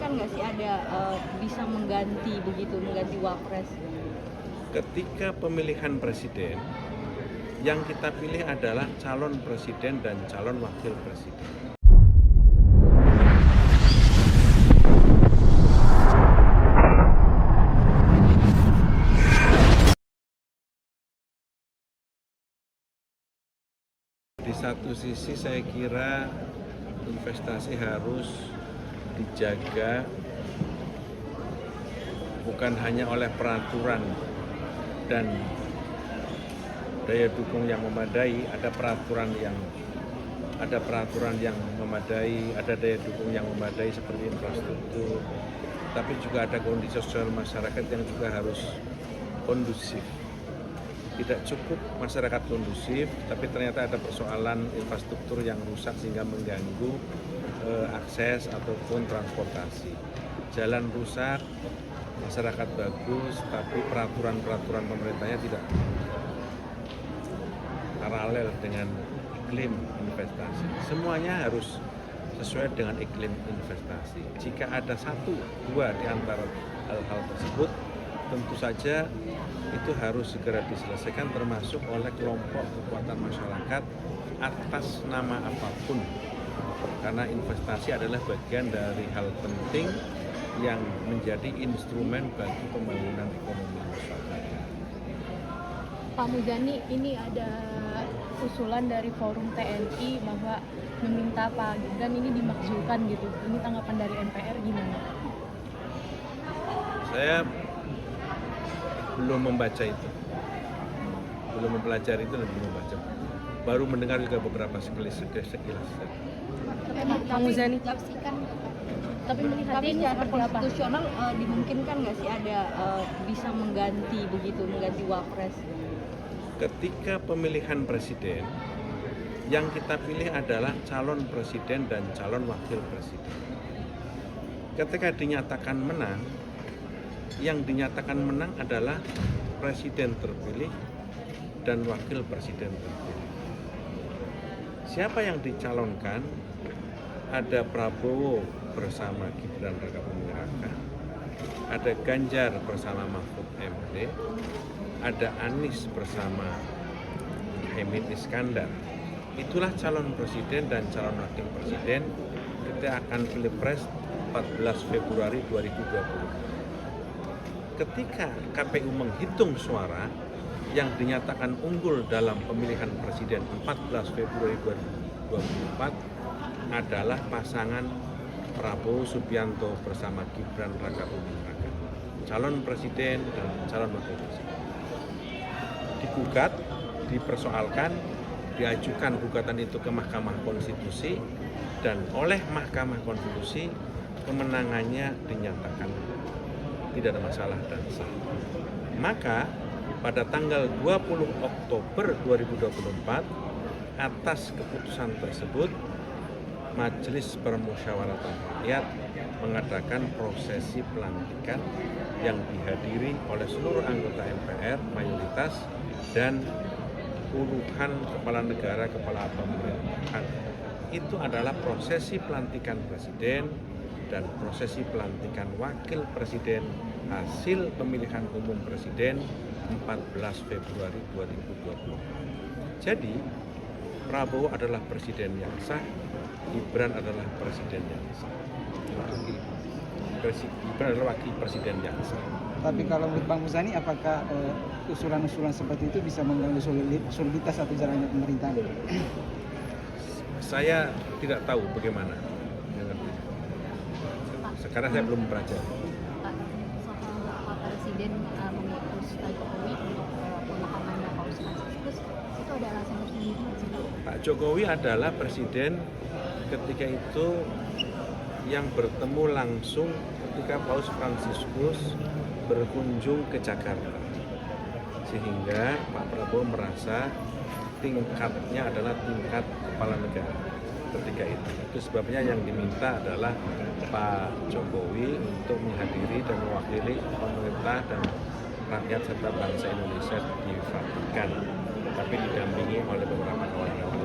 dimungkinkan nggak sih ada bisa mengganti wapres? Ketika pemilihan presiden, yang kita pilih adalah calon presiden dan calon wakil presiden. Di satu sisi saya kira investasi harus dijaga bukan hanya oleh peraturan dan daya dukung yang memadai, ada peraturan yang memadai, ada daya dukung yang memadai seperti infrastruktur, tapi juga ada kondisi sosial masyarakat yang juga harus kondusif. Tidak cukup masyarakat kondusif, tapi ternyata ada persoalan infrastruktur yang rusak sehingga mengganggu akses ataupun transportasi. Jalan rusak, masyarakat bagus, tapi peraturan-peraturan pemerintahnya tidak paralel dengan iklim investasi. Semuanya harus sesuai dengan iklim investasi. Jika ada satu, dua di antara hal-hal tersebut, tentu saja itu harus segera diselesaikan, termasuk oleh kelompok kekuatan masyarakat atas nama apapun. Karena investasi adalah bagian dari hal penting yang menjadi instrumen bagi pembangunan ekonomi masyarakat. Pak Muzani, ini ada usulan dari Forum TNI bahwa meminta Pak Gibran ini dimakzulkan gitu. Ini tanggapan dari MPR gimana? Saya belum membaca itu, belum mempelajari itu dan belum membaca. Baru mendengar juga beberapa sekilas. Pak Muzani, tapi Hmm. melihatnya ini secara seperti apa? konstitusional dimungkinkan nggak sih ada bisa mengganti wapres? Ketika pemilihan presiden, yang kita pilih adalah calon presiden dan calon wakil presiden. Ketika dinyatakan menang, yang dinyatakan menang adalah presiden terpilih dan wakil presiden terpilih. Siapa yang dicalonkan? Ada Prabowo bersama Gibran Rakabuming Raka, ada Ganjar bersama Mahfud MD, ada Anies bersama Muhaimin Iskandar. Itulah calon presiden dan calon wakil presiden. Kita akan pilpres 14 Februari 2020. Ketika KPU menghitung suara yang dinyatakan unggul dalam pemilihan presiden 14 Februari 2024 adalah pasangan Prabowo Subianto bersama Gibran Rakabuming Raka, calon presiden dan calon wakil presiden. Digugat, dipersoalkan, diajukan gugatan itu ke Mahkamah Konstitusi, dan oleh Mahkamah Konstitusi kemenangannya dinyatakan tidak ada masalah dan sah. Maka pada tanggal 20 Oktober 2024 atas keputusan tersebut Majelis Permusyawaratan Rakyat mengadakan prosesi pelantikan yang dihadiri oleh seluruh anggota MPR mayoritas dan puluhan kepala negara, kepala pemerintahan. Itu adalah prosesi pelantikan presiden dan prosesi pelantikan wakil presiden hasil pemilihan umum presiden 14 Februari 2020. Jadi, Prabowo adalah presiden yang sah, Gibran adalah presiden yang sah. Gibran adalah wakil presiden yang sah. Tapi kalau menurut Bang Muzani, apakah usulan-usulan seperti itu bisa mengganggu soliditas atau jalannya pemerintahan? Saya tidak tahu bagaimana. Sekarang saya belum mempelajari. Pak, soal Pak Presiden mengutus Pak Jokowi untuk pemakamannya Paus Franciscus, itu ada alasan tersendiri nggak sih? Pak Jokowi adalah presiden ketika itu yang bertemu langsung ketika Paus Franciscus berkunjung ke Jakarta, sehingga Pak Prabowo merasa tingkatnya adalah tingkat kepala negara ketika itu. Itu sebabnya yang diminta adalah Pak Jokowi untuk menghadiri dan mewakili pemerintah dan rakyat serta bangsa Indonesia di Vatikan, tapi didampingi oleh beberapa kawan-kawan.